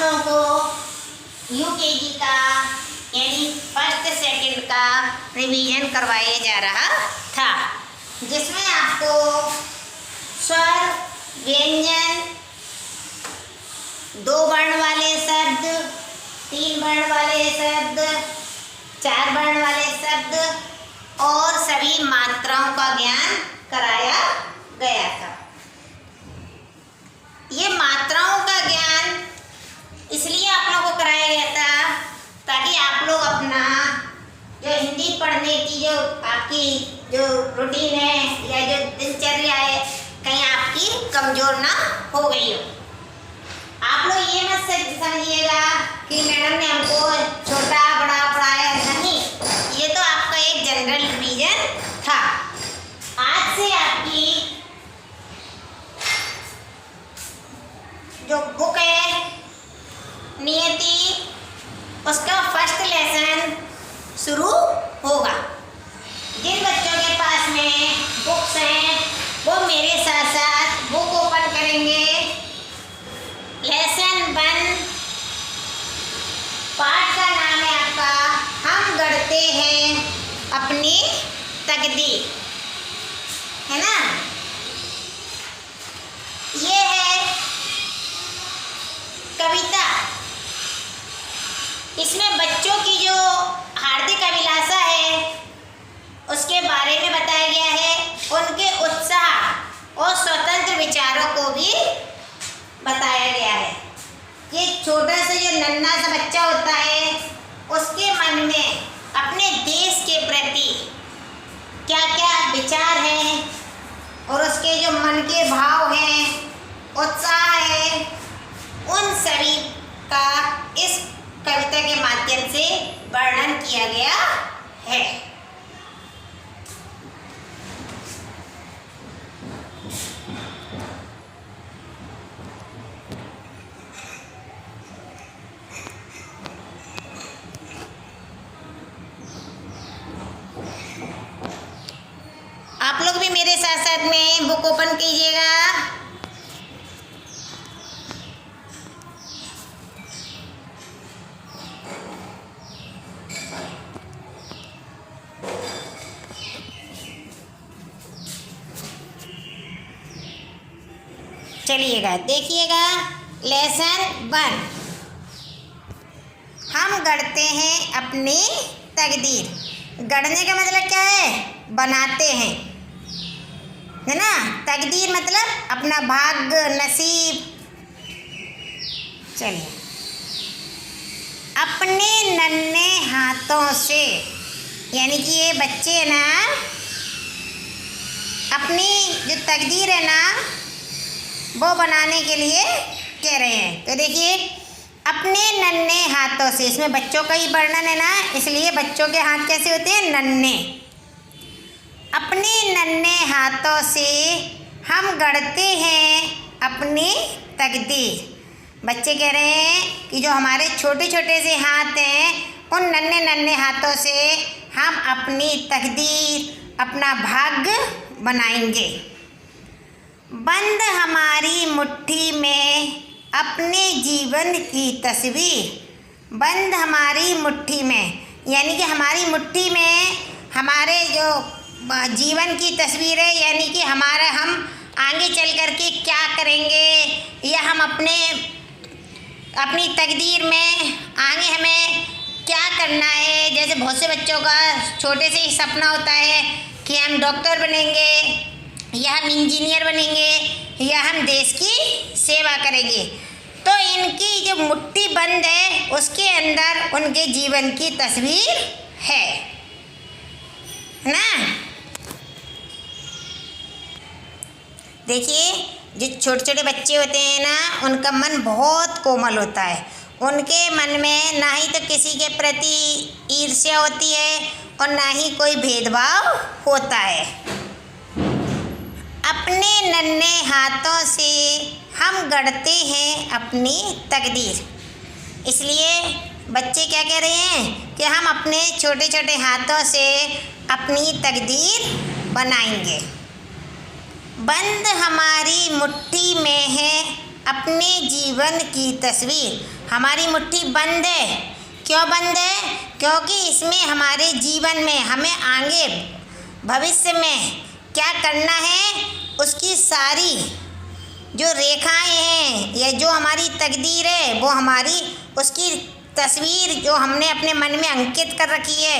लोगों को यूकेजी का यानी फर्स्ट सेकंड का रिवीजन करवाया जा रहा था, जिसमें आपको स्वर, व्यंजन, 2 वर्ण वाले शब्द, 3 वर्ण वाले शब्द, 4 वर्ण वाले शब्द और सभी मात्राओं का ज्ञान कराया गया था। ये मात्राओं का ज्ञान इसलिए आप लोगों को कराया गया था ताकि आप लोग अपना जो हिंदी पढ़ने की जो आपकी जो रूटीन है या जो दिनचर्या है कहीं आपकी कमज़ोर ना हो गई हो। आप लोग ये मत समझिएगा कि मैडम ने हमको छोटा बड़ा पढ़ाया, नहीं, ये तो आपका एक जनरल रिवीजन था। आज से आपकी जो बुक है नियति, उसका फर्स्ट लेसन शुरू होगा। जिन बच्चों के पास में बुक्स हैं वो मेरे साथ साथ बुक ओपन करेंगे। लेसन 1 पाठ का नाम है आपका हम गढ़ते हैं अपनी तकदीर, है ना। ये है कविता। इसमें बच्चों की जो हार्दिक अभिलाषा है उसके बारे में बताया गया है, उनके उत्साह और स्वतंत्र विचारों को भी बताया गया है। ये छोटा सा जो नन्हा सा बच्चा होता है उसके मन में अपने देश के प्रति क्या क्या विचार हैं और उसके जो मन के भाव हैं, उत्साह है, उन सभी का इस कविता के माध्यम से वर्णन किया गया है। आप लोग भी मेरे साथ साथ में बुक ओपन कीजिएगा। चलिएगा, देखिएगा लेसन 1 हम गढ़ते हैं अपनी तकदीर। गढ़ने का मतलब क्या है? बनाते हैं, है ना। तकदीर मतलब अपना भाग्य, नसीब। चलिए, अपने नन्हे हाथों से, यानी कि ये बच्चे ना अपनी जो तकदीर है ना वो बनाने के लिए कह रहे हैं। तो देखिए, अपने नन्हे हाथों से, इसमें बच्चों का ही वर्णन है ना, इसलिए बच्चों के हाथ कैसे होते हैं? नन्हे। अपने नन्हे हाथों से हम गढ़ते हैं अपनी तकदीर। बच्चे कह रहे हैं कि जो हमारे छोटे छोटे से हाथ हैं उन नन्हे नन्हे हाथों से हम अपनी तकदीर, अपना भाग्य बनाएंगे। बंद हमारी मुट्ठी में अपने जीवन की तस्वीर। बंद हमारी मुट्ठी में, यानी कि हमारी मुट्ठी में हमारे जो जीवन की तस्वीर है, यानी कि हमारा हम आगे चल कर के क्या करेंगे या हम अपनी तकदीर में आगे हमें क्या करना है। जैसे बहुत से बच्चों का छोटे से ही सपना होता है कि हम डॉक्टर बनेंगे या हम इंजीनियर बनेंगे या हम देश की सेवा करेंगे। तो इनकी जो मुट्ठी बंद है उसके अंदर उनके जीवन की तस्वीर है ना। देखिए, जो छोटे छोटे बच्चे होते हैं ना उनका मन बहुत कोमल होता है। उनके मन में ना ही तो किसी के प्रति ईर्ष्या होती है और ना ही कोई भेदभाव होता है। अपने नन्हे हाथों से हम गढ़ते हैं अपनी तकदीर। इसलिए बच्चे क्या कह रहे हैं कि हम अपने छोटे छोटे हाथों से अपनी तकदीर बनाएंगे। बंद हमारी मुट्ठी में है अपने जीवन की तस्वीर। हमारी मुट्ठी बंद है। क्यों बंद है? क्योंकि इसमें हमारे जीवन में हमें आगे भविष्य में क्या करना है उसकी सारी जो रेखाएं हैं या जो हमारी तकदीर है वो हमारी उसकी तस्वीर जो हमने अपने मन में अंकित कर रखी है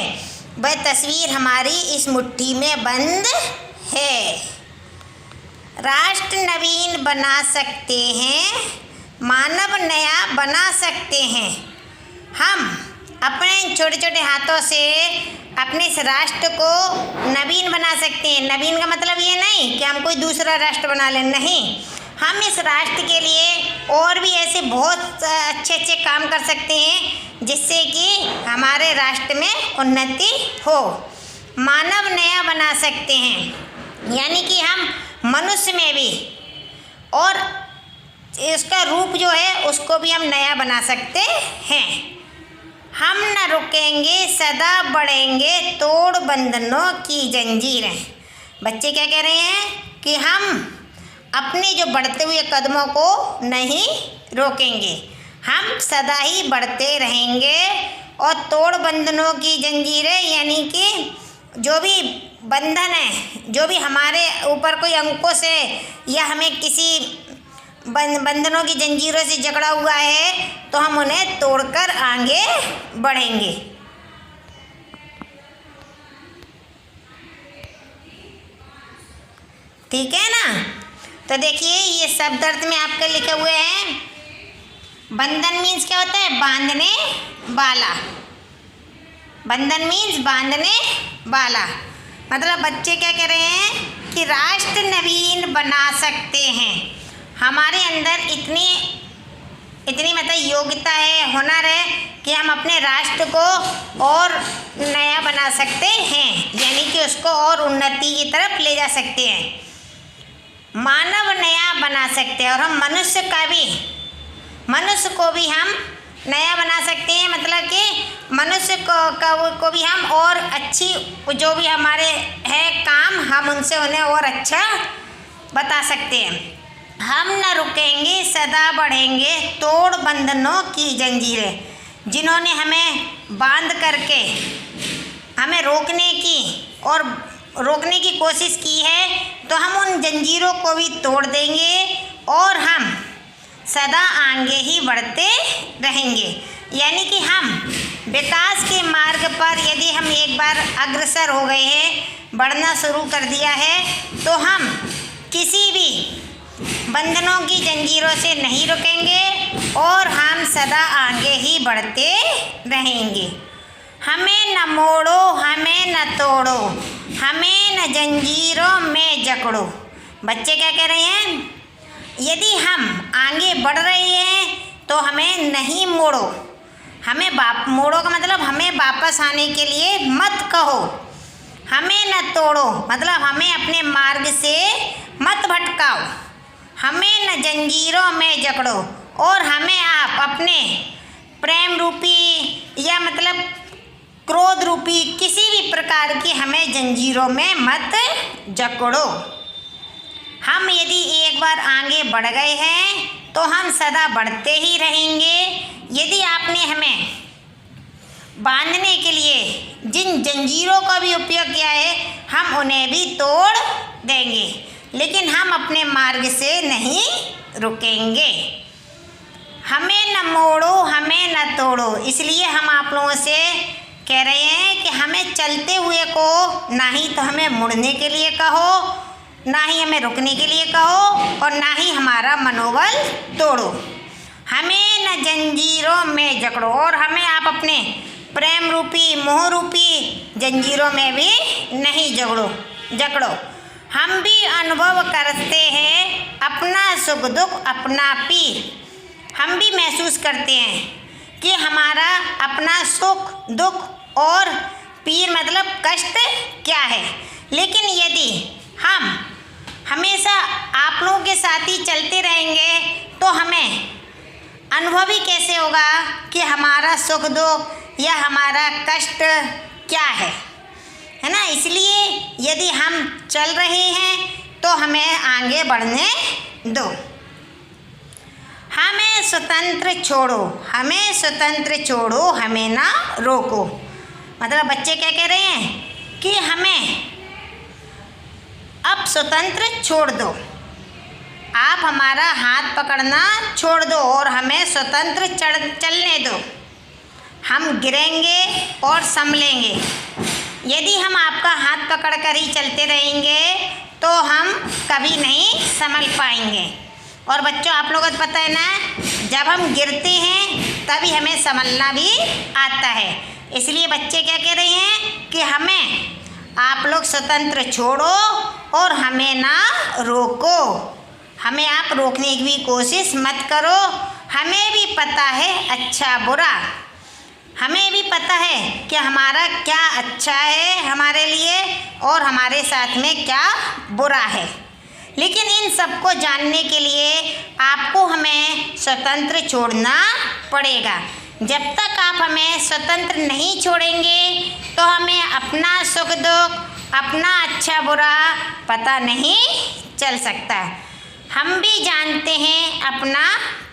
वह तस्वीर हमारी इस मुट्ठी में बंद है। राष्ट्र नवीन बना सकते हैं, मानव नया बना सकते हैं। हम अपने छोटे छोटे हाथों से अपने इस राष्ट्र को नवीन बना सकते हैं। नवीन का मतलब ये नहीं कि हम कोई दूसरा राष्ट्र बना लें, नहीं। हम इस राष्ट्र के लिए और भी ऐसे बहुत अच्छे अच्छे काम कर सकते हैं जिससे कि हमारे राष्ट्र में उन्नति हो। मानव नया बना सकते हैं यानी कि हम मनुष्य में भी और इसका रूप जो है उसको भी हम नया बना सकते हैं। हम न रुकेंगे, सदा बढ़ेंगे, तोड़ बंधनों की जंजीरें। बच्चे क्या कह रहे हैं कि हम अपने जो बढ़ते हुए कदमों को नहीं रोकेंगे, हम सदा ही बढ़ते रहेंगे और तोड़ बंधनों की जंजीरें यानी कि जो भी बंधन है, जो भी हमारे ऊपर कोई अंकों से या हमें किसी बंधनों की जंजीरों से जकड़ा हुआ है तो हम उन्हें तोड़कर आगे बढ़ेंगे। ठीक है ना? तो देखिए ये शब्द अर्थ में आपके लिखे हुए हैं। बंधन मीन्स क्या होता है? बांधने वाला। बंधन मीन्स बांधने वाला। मतलब बच्चे क्या कह रहे हैं कि राष्ट्र नवीन बना सकते हैं। हमारे अंदर इतनी मतलब योग्यता है, हुनर है कि हम अपने राष्ट्र को और नया बना सकते हैं यानी कि उसको और उन्नति की तरफ ले जा सकते हैं। मानव नया बना सकते हैं और हम मनुष्य को भी हम नया बना सकते हैं। मतलब कि मनुष्य को भी हम और अच्छी जो भी हमारे है काम हम उनसे उन्हें और अच्छा बता सकते हैं। हम न रुकेंगे, सदा बढ़ेंगे, तोड़ बंधनों की जंजीरें। जिन्होंने हमें बांध करके हमें रोकने की कोशिश की है तो हम उन जंजीरों को भी तोड़ देंगे और हम सदा आगे ही बढ़ते रहेंगे। यानी कि हम विकास के मार्ग पर यदि हम एक बार अग्रसर हो गए हैं, बढ़ना शुरू कर दिया है तो हम किसी भी बंधनों की जंजीरों से नहीं रुकेंगे और हम सदा आगे ही बढ़ते रहेंगे। हमें न मोड़ो, हमें न तोड़ो, हमें न जंजीरों में जकड़ो। बच्चे क्या कह रहे हैं? यदि हम आगे बढ़ रहे हैं तो हमें नहीं मोड़ो। हमें मोड़ो का मतलब हमें वापस आने के लिए मत कहो। हमें न तोड़ो मतलब हमें अपने मार्ग से मत भटकाओ। हमें न जंजीरों में जकड़ो और हमें आप अपने प्रेम रूपी या मतलब क्रोध रूपी किसी भी प्रकार की हमें जंजीरों में मत जकड़ो। हम यदि एक बार आगे बढ़ गए हैं तो हम सदा बढ़ते ही रहेंगे। यदि आपने हमें बांधने के लिए जिन जंजीरों का भी उपयोग किया है हम उन्हें भी तोड़ देंगे, लेकिन हम अपने मार्ग से नहीं रुकेंगे। हमें न मोड़ो, हमें न तोड़ो। इसलिए हम आप लोगों से कह रहे हैं कि हमें चलते हुए को ना ही तो हमें मुड़ने के लिए कहो, ना ही हमें रुकने के लिए कहो और ना ही हमारा मनोबल तोड़ो। हमें न जंजीरों में जकड़ो और हमें आप अपने प्रेम रूपी मोह रूपी जंजीरों में भी नहीं जकड़ो। हम भी अनुभव करते हैं अपना सुख दुख अपना पीर। हम भी महसूस करते हैं कि हमारा अपना सुख दुख और पीर मतलब कष्ट क्या है। लेकिन यदि हम हमेशा आप लोगों के साथ ही चलते रहेंगे तो हमें अनुभव ही कैसे होगा कि हमारा सुख दुख या हमारा कष्ट क्या है ना। इसलिए यदि हम चल रहे हैं तो हमें आगे बढ़ने दो। हमें स्वतंत्र छोड़ो, हमें स्वतंत्र छोड़ो, हमें ना रोको। मतलब बच्चे क्या कह रहे हैं कि हमें अब स्वतंत्र छोड़ दो, आप हमारा हाथ पकड़ना छोड़ दो और हमें स्वतंत्र चलने दो। हम गिरेंगे और संभलेंगे। यदि हम आपका हाथ पकड़कर ही चलते रहेंगे तो हम कभी नहीं संभल पाएंगे। और बच्चों, आप लोगों को पता है ना, जब हम गिरते हैं तभी हमें संभलना भी आता है। इसलिए बच्चे क्या कह रहे हैं कि हमें आप लोग स्वतंत्र छोड़ो और हमें ना रोको, हमें आप रोकने की भी कोशिश मत करो। हमें भी पता है अच्छा बुरा, हमें भी पता है कि हमारा क्या अच्छा है हमारे लिए और हमारे साथ में क्या बुरा है। लेकिन इन सबको जानने के लिए आपको हमें स्वतंत्र छोड़ना पड़ेगा। जब तक आप हमें स्वतंत्र नहीं छोड़ेंगे तो हमें अपना सुख दुख, अपना अच्छा बुरा पता नहीं चल सकता। हम भी जानते हैं अपना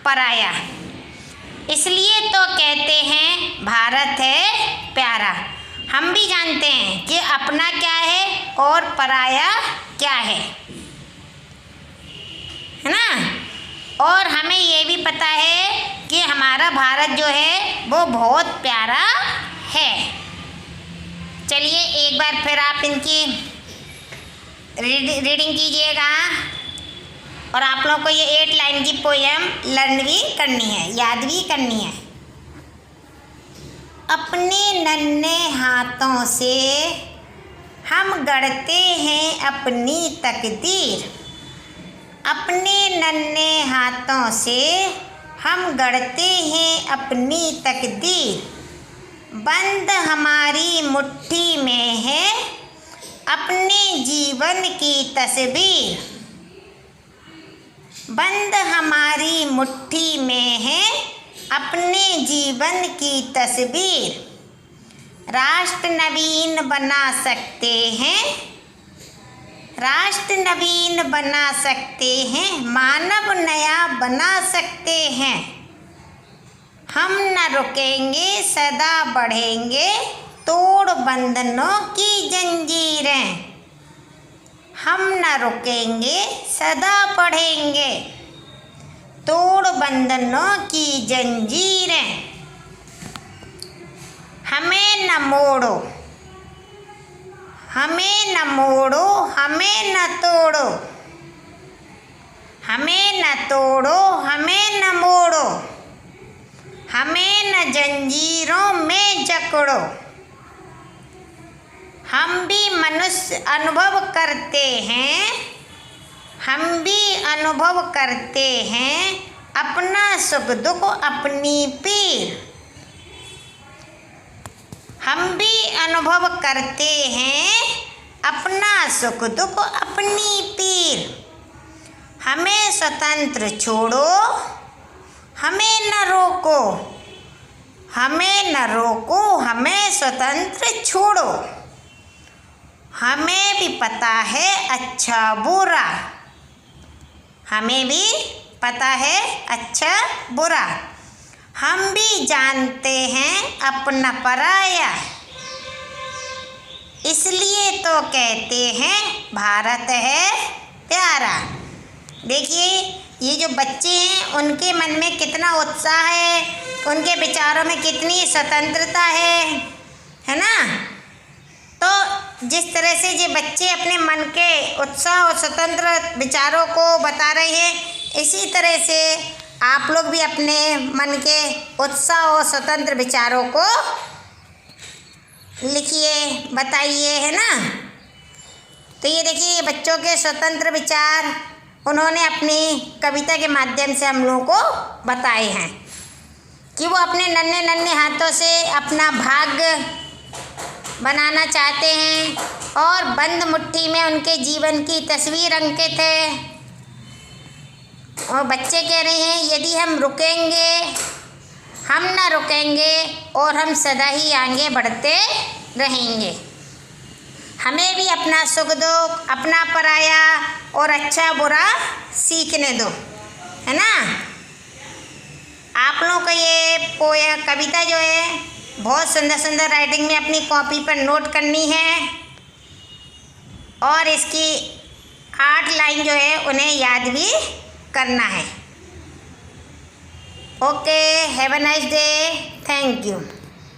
पराया, इसलिए तो कहते हैं भारत है प्यारा। हम भी जानते हैं कि अपना क्या है और पराया क्या है ना। और हमें ये भी पता है कि हमारा भारत जो है वो बहुत प्यारा है। चलिए एक बार फिर आप इनकी रीडिंग कीजिएगा और आप लोग को ये 8 लाइन की पोएम लर्न भी करनी है, याद भी करनी है। अपने नन्हे हाथों से हम गढ़ते हैं अपनी तकदीर, अपने नन्हे हाथों से हम गढ़ते हैं अपनी तकदीर। बंद हमारी मुट्ठी में है अपने जीवन की तस्वीर, बंद हमारी मुट्ठी में है अपने जीवन की तस्वीर। राष्ट्र नवीन बना सकते हैं, राष्ट्र नवीन बना सकते हैं, मानव नया बना सकते हैं। हम न रुकेंगे सदा बढ़ेंगे तोड़ बंधनों की जंजीरें, हम न रुकेंगे सदा बढ़ेंगे तोड़ बंधनों की जंजीरें। हमें न मोड़ो, हमें न मोड़ो, हमें न तोड़ो, हमें न तोड़ो, हमें न मोड़ो, हमें न जंजीरों में जकड़ो। हम भी मनुष्य अनुभव करते हैं, हम भी अनुभव करते हैं अपना सुख दुख अपनी पीर। हम भी अनुभव करते हैं अपना सुख दुख अपनी पीर। हमें स्वतंत्र छोड़ो, हमें न रोको, हमें न रोको, हमें स्वतंत्र छोड़ो। हमें भी पता है अच्छा बुरा, हमें भी पता है अच्छा बुरा। हम भी जानते हैं अपना पराया, इसलिए तो कहते हैं भारत है प्यारा। देखिए ये जो बच्चे हैं उनके मन में कितना उत्साह है, उनके विचारों में कितनी स्वतंत्रता है ना। तो जिस तरह से ये बच्चे अपने मन के उत्साह और स्वतंत्र विचारों को बता रहे हैं, इसी तरह से आप लोग भी अपने मन के उत्साह और स्वतंत्र विचारों को लिखिए, बताइए, है ना। तो ये देखिए बच्चों के स्वतंत्र विचार उन्होंने अपनी कविता के माध्यम से हम लोगों को बताए हैं कि वो अपने नन्हे नन्हे हाथों से अपना भाग्य बनाना चाहते हैं और बंद मुट्ठी में उनके जीवन की तस्वीर अंकित है। और बच्चे कह रहे हैं यदि हम रुकेंगे, हम ना रुकेंगे और हम सदा ही आगे बढ़ते रहेंगे। हमें भी अपना सुख दुख, अपना पराया और अच्छा बुरा सीखने दो, है ना। आप लोगों को ये पोया कविता जो है बहुत सुंदर सुंदर राइटिंग में अपनी कॉपी पर नोट करनी है और इसकी 8 लाइन जो है उन्हें याद भी करना है। Okay, have a nice day, thank you.